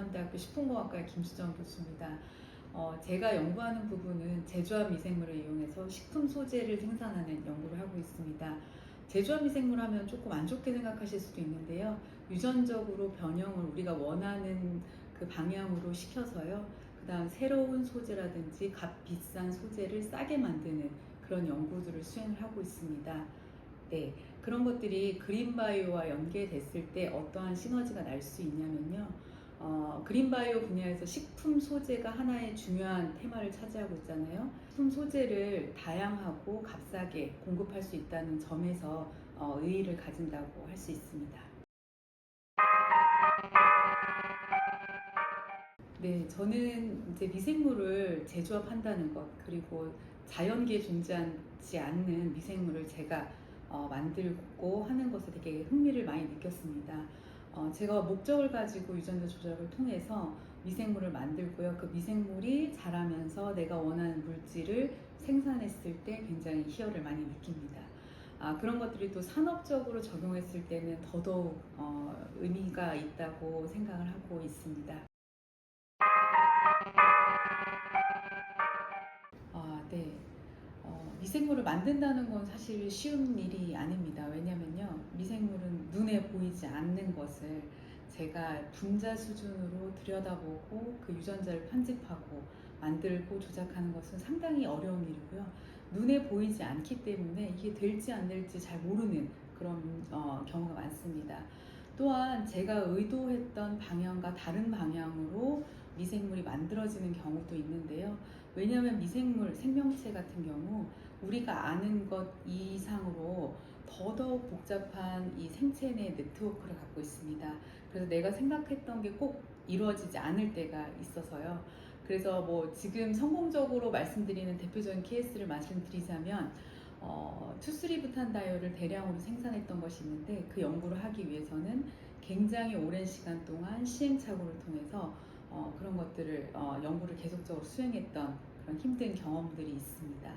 경남대학교 식품공학과의 김수정 교수입니다. 제가 연구하는 부분은 제조합 미생물을 이용해서 식품 소재를 생산하는 연구를 하고 있습니다. 제조합 미생물 하면 조금 안 좋게 생각하실 수도 있는데요. 유전적으로 변형을 우리가 원하는 그 방향으로 시켜서요. 그 다음 새로운 소재라든지 값 비싼 소재를 싸게 만드는 그런 연구들을 수행을 하고 있습니다. 네, 그런 것들이 그린바이오와 연계됐을 때 어떠한 시너지가 날 수 있냐면요. 그린바이오 분야에서 식품 소재가 하나의 중요한 테마를 차지하고 있잖아요. 식품 소재를 다양하고 값싸게 공급할 수 있다는 점에서 의의를 가진다고 할 수 있습니다. 네, 저는 이제 미생물을 제조합한다는 것, 그리고 자연계에 존재하지 않는 미생물을 제가 만들고 하는 것에 되게 흥미를 많이 느꼈습니다. 제가 목적을 가지고 유전자 조작을 통해서 미생물을 만들고요. 그 미생물이 자라면서 내가 원하는 물질을 생산했을 때 굉장히 희열을 많이 느낍니다. 그런 것들이 또 산업적으로 적용했을 때는 더더욱 의미가 있다고 생각을 하고 있습니다. 네. 미생물을 만든다는 건 사실 쉬운 일이 아닙니다. 왜냐면요. 미생물은 눈에 보이지 않는 것을 제가 분자 수준으로 들여다보고 그 유전자를 편집하고 만들고 조작하는 것은 상당히 어려운 일이고요. 눈에 보이지 않기 때문에 이게 될지 안 될지 잘 모르는 그런 경우가 많습니다. 또한 제가 의도했던 방향과 다른 방향으로 미생물이 만들어지는 경우도 있는데요. 왜냐하면 미생물, 생명체 같은 경우 우리가 아는 것 이상으로 더더욱 복잡한 이 생체 내 네트워크를 갖고 있습니다. 그래서 내가 생각했던 게 꼭 이루어지지 않을 때가 있어서요. 그래서 뭐 지금 성공적으로 말씀드리는 대표적인 케이스를 말씀드리자면 투스리부탄 다이얼을 대량으로 생산했던 것이 있는데 그 연구를 하기 위해서는 굉장히 오랜 시간 동안 시행착오를 통해서 그런 것들을 연구를 계속적으로 수행했던 그런 힘든 경험들이 있습니다.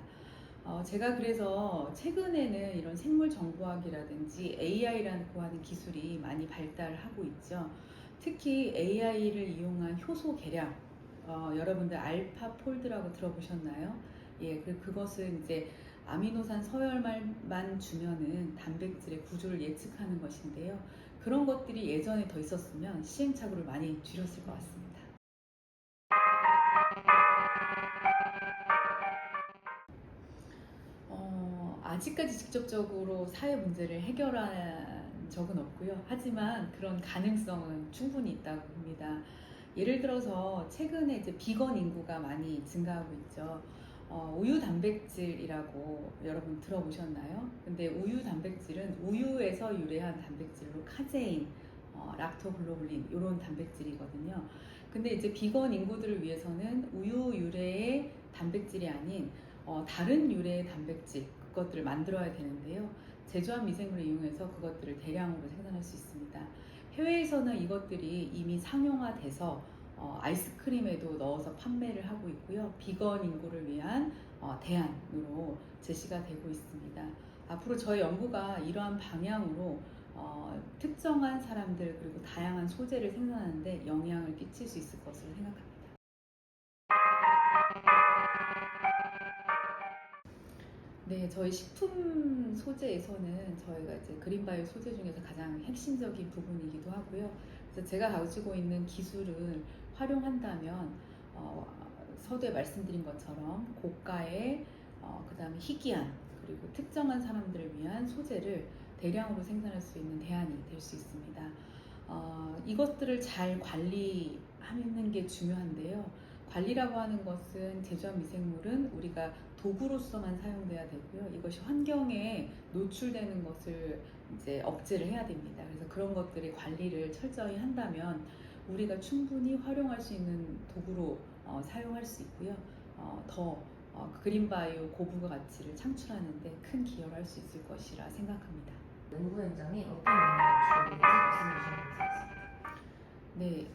제가 그래서 최근에는 이런 생물정보학이라든지 AI라고 하는 기술이 많이 발달하고 있죠. 특히 AI를 이용한 효소 개량, 여러분들 알파폴드라고 들어보셨나요? 예, 그것은 이제 아미노산 서열만 주면은 단백질의 구조를 예측하는 것인데요. 그런 것들이 예전에 더 있었으면 시행착오를 많이 줄였을 것 같습니다. 아직까지 직접적으로 사회 문제를 해결한 적은 없고요. 하지만 그런 가능성은 충분히 있다고 봅니다. 예를 들어서 최근에 이제 비건 인구가 많이 증가하고 있죠. 우유 단백질이라고 여러분 들어보셨나요? 근데 우유 단백질은 우유에서 유래한 단백질로 카제인, 락토글로불린 이런 단백질이거든요. 근데 이제 비건 인구들을 위해서는 우유 유래의 단백질이 아닌 다른 유래의 단백질 그것들을 만들어야 되는데요. 제조한 미생물을 이용해서 그것들을 대량으로 생산할 수 있습니다. 해외에서는 이것들이 이미 상용화돼서 아이스크림에도 넣어서 판매를 하고 있고요. 비건 인구를 위한 대안으로 제시가 되고 있습니다. 앞으로 저희 연구가 이러한 방향으로 특정한 사람들 그리고 다양한 소재를 생산하는데 영향을 끼칠 수 있을 것으로 생각합니다. 네, 저희 식품 소재에서는 저희가 이제 그린바이오 소재 중에서 가장 핵심적인 부분이기도 하고요. 그래서 제가 가지고 있는 기술을 활용한다면 서두에 말씀드린 것처럼 고가의 그다음에 희귀한 그리고 특정한 사람들을 위한 소재를 대량으로 생산할 수 있는 대안이 될 수 있습니다. 이것들을 잘 관리하는 게 중요한데요. 관리라고 하는 것은 제조한 미생물은 우리가 도구로서만 사용돼야 되고요. 이것이 환경에 노출되는 것을 이제 억제를 해야 됩니다. 그래서 그런 것들이 관리를 철저히 한다면 우리가 충분히 활용할 수 있는 도구로 사용할 수 있고요. 더 그린바이오 고부가 가치를 창출하는 데 큰 기여를 할 수 있을 것이라 생각합니다. 연구 현장이 어떤 영향을 주고 있는지 말씀해 주시면 감사하겠습니다. 네,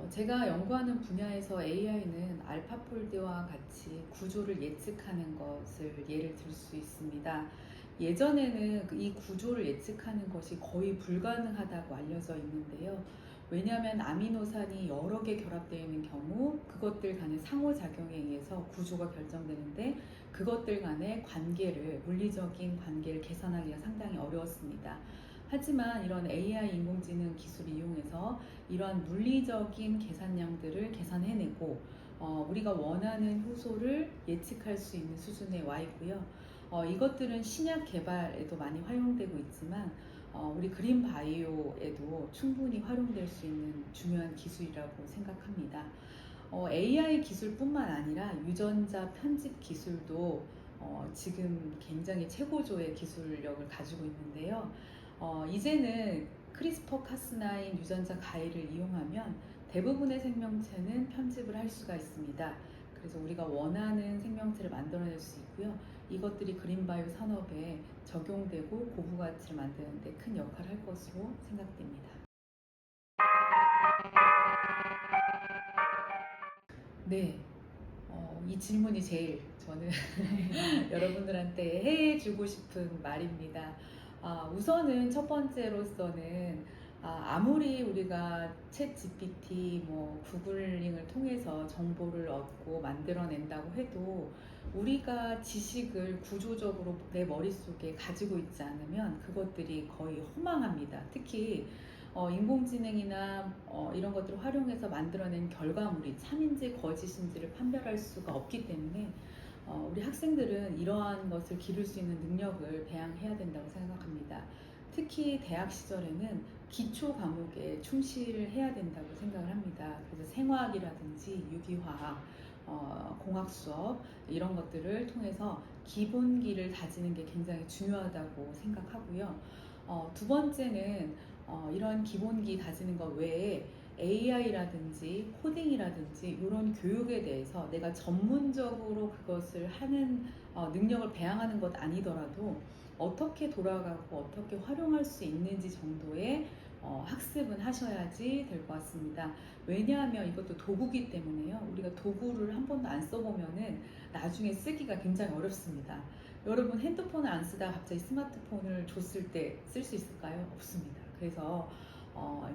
제가 연구하는 분야에서 AI는 알파폴드와 같이 구조를 예측하는 것을 예를 들 수 있습니다. 예전에는 이 구조를 예측하는 것이 거의 불가능하다고 알려져 있는데요. 왜냐하면 아미노산이 여러 개 결합되어 있는 경우 그것들 간의 상호작용에 의해서 구조가 결정되는데 그것들 간의 관계를, 물리적인 관계를 계산하기가 상당히 어려웠습니다. 하지만 이런 AI 인공지능 기술을 이용해서 이러한 물리적인 계산량들을 계산해내고 우리가 원하는 효소를 예측할 수 있는 수준에 와 있고요. 이것들은 신약 개발에도 많이 활용되고 있지만 우리 그린 바이오에도 충분히 활용될 수 있는 중요한 기술이라고 생각합니다. AI 기술뿐만 아니라 유전자 편집 기술도 지금 굉장히 최고조의 기술력을 가지고 있는데요. 이제는 크리스퍼 카스9 유전자 가위를 이용하면 대부분의 생명체는 편집을 할 수가 있습니다. 그래서 우리가 원하는 생명체를 만들어낼 수 있고요. 이것들이 그린바이오 산업에 적용되고 고부가치를 만드는 데 큰 역할을 할 것으로 생각됩니다. 네, 이 질문이 제일 저는 여러분들한테 해주고 싶은 말입니다. 우선은 첫 번째로서는 아무리 우리가 챗 GPT, 구글링을 통해서 정보를 얻고 만들어낸다고 해도 우리가 지식을 구조적으로 내 머릿속에 가지고 있지 않으면 그것들이 거의 허망합니다. 특히 인공지능이나 이런 것들을 활용해서 만들어낸 결과물이 참인지 거짓인지를 판별할 수가 없기 때문에 우리 학생들은 이러한 것을 기를 수 있는 능력을 배양해야 된다고 생각합니다. 특히 대학 시절에는 기초 과목에 충실을 해야 된다고 생각을 합니다. 그래서 생화학이라든지 유기화학, 공학 수업 이런 것들을 통해서 기본기를 다지는 게 굉장히 중요하다고 생각하고요. 두 번째는 이런 기본기 다지는 것 외에 AI라든지 코딩이라든지 이런 교육에 대해서 내가 전문적으로 그것을 하는 능력을 배양하는 것 아니더라도 어떻게 돌아가고 어떻게 활용할 수 있는지 정도의 학습은 하셔야지 될 것 같습니다. 왜냐하면 이것도 도구기 때문에요. 우리가 도구를 한 번도 안 써보면은 나중에 쓰기가 굉장히 어렵습니다. 여러분 핸드폰을 안 쓰다가 갑자기 스마트폰을 줬을 때 쓸 수 있을까요? 없습니다. 그래서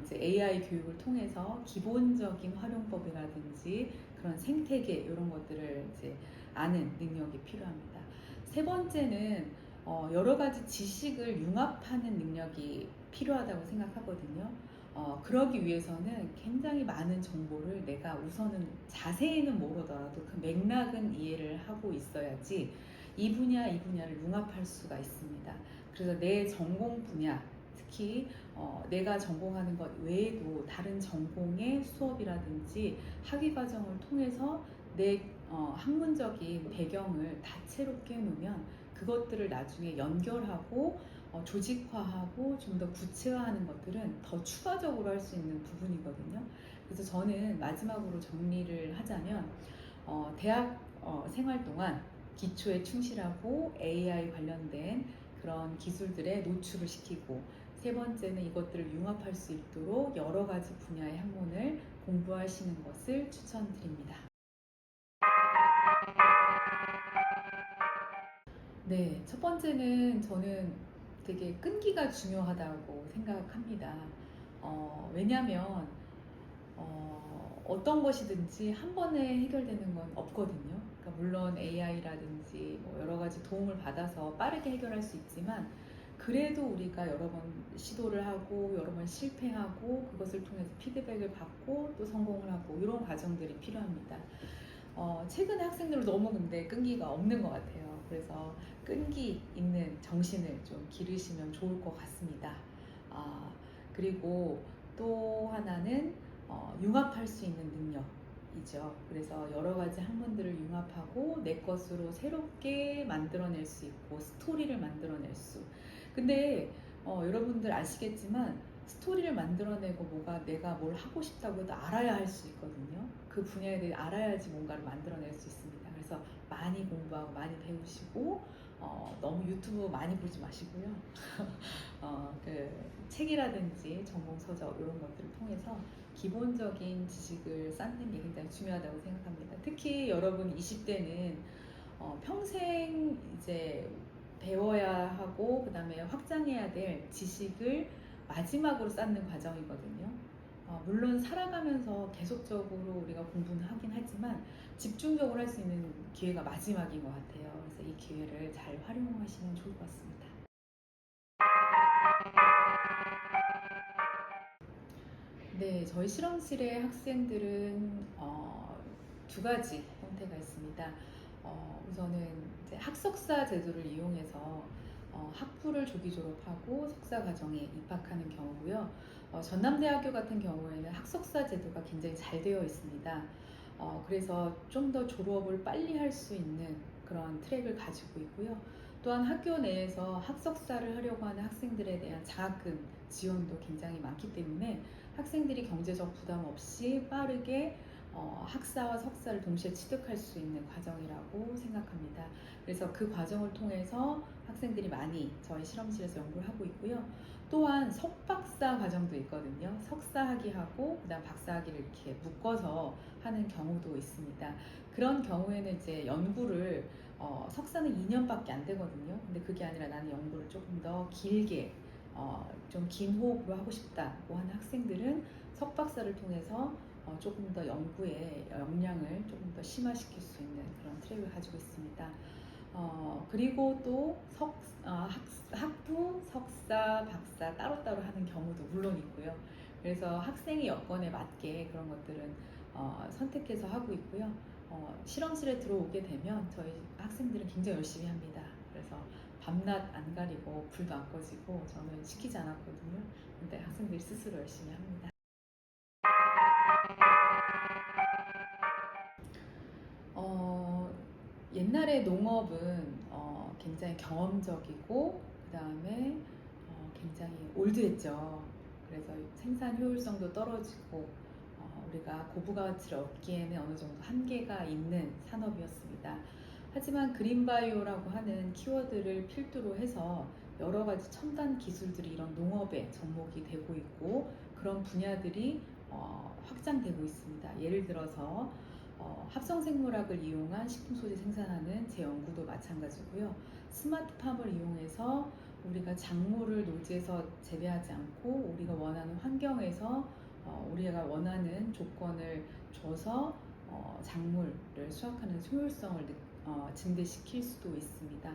이제 AI 교육을 통해서 기본적인 활용법이라든지 그런 생태계 이런 것들을 이제 아는 능력이 필요합니다. 세 번째는 여러 가지 지식을 융합하는 능력이 필요하다고 생각하거든요. 그러기 위해서는 굉장히 많은 정보를 내가 우선은 자세히는 모르더라도 그 맥락은 이해를 하고 있어야지 이 분야를 융합할 수가 있습니다. 그래서 내 전공 분야, 특히 내가 전공하는 것 외에도 다른 전공의 수업이라든지 학위 과정을 통해서 내 학문적인 배경을 다채롭게 해놓으면 그것들을 나중에 연결하고 조직화하고 좀 더 구체화하는 것들은 더 추가적으로 할 수 있는 부분이거든요. 그래서 저는 마지막으로 정리를 하자면 대학 생활 동안 기초에 충실하고 AI 관련된 그런 기술들에 노출을 시키고 세 번째는 이것들을 융합할 수 있도록 여러 가지 분야의 학문을 공부하시는 것을 추천드립니다. 네, 첫 번째는 저는 되게 끈기가 중요하다고 생각합니다. 왜냐하면 어떤 것이든지 한 번에 해결되는 건 없거든요. 그러니까 물론 AI라든지 여러 가지 도움을 받아서 빠르게 해결할 수 있지만 그래도 우리가 여러 번 시도를 하고 여러 번 실패하고 그것을 통해서 피드백을 받고 또 성공을 하고 이런 과정들이 필요합니다. 최근에 학생들은 너무 근데 끈기가 없는 것 같아요. 그래서 끈기 있는 정신을 좀 기르시면 좋을 것 같습니다. 그리고 또 하나는 융합할 수 있는 능력이죠. 그래서 여러 가지 학문들을 융합하고 내 것으로 새롭게 만들어낼 수 있고 스토리를 만들어낼 수. 근데 여러분들 아시겠지만 스토리를 만들어내고 내가 뭘 하고 싶다고 해도 알아야 할 수 있거든요. 그 분야에 대해 알아야지 뭔가를 만들어낼 수 있습니다. 그래서 많이 공부하고 많이 배우시고 너무 유튜브 많이 보지 마시고요. 그 책이라든지 전공 서적 이런 것들을 통해서 기본적인 지식을 쌓는 게 굉장히 중요하다고 생각합니다. 특히 여러분 20대는 평생 이제 배워야 하고 그 다음에 확장해야 될 지식을 마지막으로 쌓는 과정이거든요. 물론 살아가면서 계속적으로 우리가 공부는 하긴 하지만 집중적으로 할 수 있는 기회가 마지막인 것 같아요. 그래서 이 기회를 잘 활용하시면 좋을 것 같습니다. 네, 저희 실험실의 학생들은 두 가지 형태가 있습니다. 우선은 이제 학석사 제도를 이용해서 학부를 조기 졸업하고 석사 과정에 입학하는 경우고요. 전남대학교 같은 경우에는 학석사 제도가 굉장히 잘 되어 있습니다. 그래서 좀 더 졸업을 빨리 할 수 있는 그런 트랙을 가지고 있고요. 또한 학교 내에서 학석사를 하려고 하는 학생들에 대한 장학금 지원도 굉장히 많기 때문에 학생들이 경제적 부담 없이 빠르게 학사와 석사를 동시에 취득할 수 있는 과정이라고 생각합니다. 그래서 그 과정을 통해서 학생들이 많이 저희 실험실에서 연구를 하고 있고요. 또한 석박사 과정도 있거든요. 석사학위하고 그다음 박사학위를 이렇게 묶어서 하는 경우도 있습니다. 그런 경우에는 이제 연구를 석사는 2년밖에 안 되거든요. 근데 그게 아니라 나는 연구를 조금 더 길게 좀 긴 호흡으로 하고 싶다고 하는 학생들은 석박사를 통해서 조금 더 연구의 역량을 조금 더 심화시킬 수 있는 그런 트랙을 가지고 있습니다. 그리고 또 학부, 석사, 박사 따로따로 하는 경우도 물론 있고요. 그래서 학생의 여건에 맞게 그런 것들은 선택해서 하고 있고요. 실험실에 들어오게 되면 저희 학생들은 굉장히 열심히 합니다. 그래서 밤낮 안 가리고 불도 안 꺼지고 저는 시키지 않았거든요. 근데 학생들이 스스로 열심히 합니다. 옛날에 농업은 굉장히 경험적이고 그 다음에 굉장히 올드했죠. 그래서 생산 효율성도 떨어지고 우리가 고부가 가치를 얻기에는 어느 정도 한계가 있는 산업이었습니다. 하지만 그린바이오라고 하는 키워드를 필두로 해서 여러 가지 첨단 기술들이 이런 농업에 접목이 되고 있고 그런 분야들이 확장되고 있습니다. 예를 들어서 합성생물학을 이용한 식품 소재 생산하는 제 연구도 마찬가지고요. 스마트팜을 이용해서 우리가 작물을 노지에서 재배하지 않고 우리가 원하는 환경에서 우리가 원하는 조건을 줘서 작물을 수확하는 효율성을 증대시킬 수도 있습니다.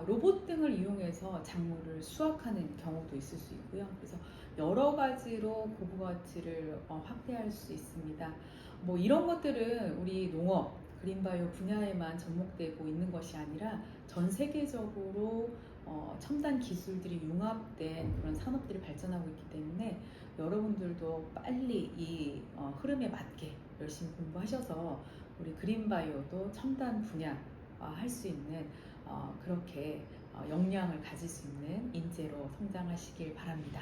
로봇 등을 이용해서 작물을 수확하는 경우도 있을 수 있고요. 그래서 여러 가지로 고부가 가치를 확대할 수 있습니다. 뭐 이런 것들은 우리 농업, 그린바이오 분야에만 접목되고 있는 것이 아니라 전 세계적으로 첨단 기술들이 융합된 그런 산업들이 발전하고 있기 때문에 여러분들도 빨리 이 흐름에 맞게 열심히 공부하셔서 우리 그린바이오도 첨단 분야 할 수 있는 그렇게 역량을 가질 수 있는 인재로 성장하시길 바랍니다.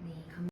네, 감사합니다.